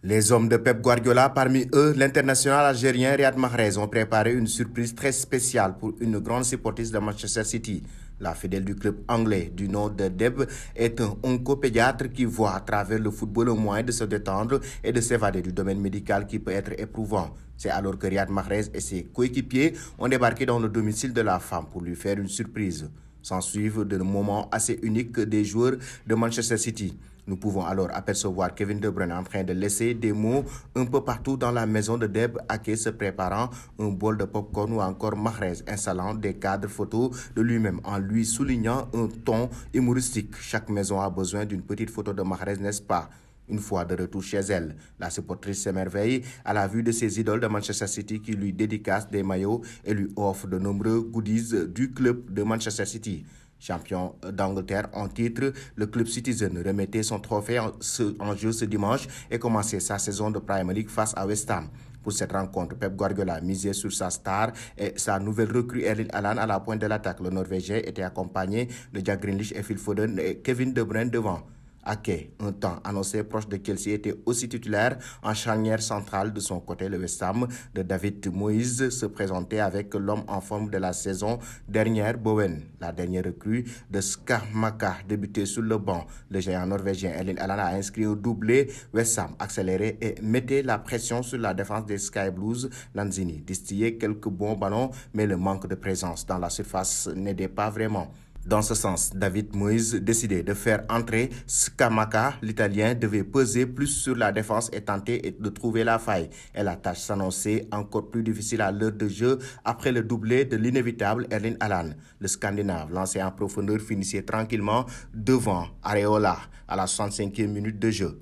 Les hommes de Pep Guardiola, parmi eux l'international algérien Riyad Mahrez, ont préparé une surprise très spéciale pour une grande supportrice de Manchester City. La fidèle du club anglais du nom de Deb est un oncopédiatre qui voit à travers le football un moyen de se détendre et de s'évader du domaine médical qui peut être éprouvant. C'est alors que Riyad Mahrez et ses coéquipiers ont débarqué dans le domicile de la femme pour lui faire une surprise. S'en suivent de moments assez uniques des joueurs de Manchester City. Nous pouvons alors apercevoir Kevin De Bruyne en train de laisser des mots un peu partout dans la maison de Deb, Ake se préparant un bol de popcorn ou encore Mahrez installant des cadres photos de lui-même en lui soulignant un ton humoristique. Chaque maison a besoin d'une petite photo de Mahrez, n'est-ce pas? Une fois de retour chez elle, la supportrice s'émerveille à la vue de ses idoles de Manchester City qui lui dédicacent des maillots et lui offrent de nombreux goodies du club de Manchester City. Champion d'Angleterre en titre, le club Citizen remettait son trophée en jeu ce dimanche et commençait sa saison de Premier League face à West Ham. Pour cette rencontre, Pep Guardiola misait sur sa star et sa nouvelle recrue Erling Haaland à la pointe de l'attaque. Le Norvégien était accompagné de Jack Grealish et Phil Foden et Kevin De Bruyne devant. Ake, un temps annoncé proche de Chelsea, était aussi titulaire en charnière centrale. De son côté. Le West Ham de David Moyes se présentait avec l'homme en forme de la saison dernière, Bowen. La dernière recrue de Skamaka débutait sur le banc. Le géant norvégien Erling Haaland a inscrit un doublé. West Ham accélérait et mettait la pression sur la défense des Sky Blues. Lanzini distillait quelques bons ballons, mais le manque de présence dans la surface n'aidait pas vraiment. Dans ce sens, David Moyes décidait de faire entrer Scamacca. L'Italien devait peser plus sur la défense et tenter de trouver la faille. Et la tâche s'annonçait encore plus difficile à l'heure de jeu après le doublé de l'inévitable Erling Haaland. Le Scandinave, lancé en profondeur, finissait tranquillement devant Areola à la 65e minute de jeu.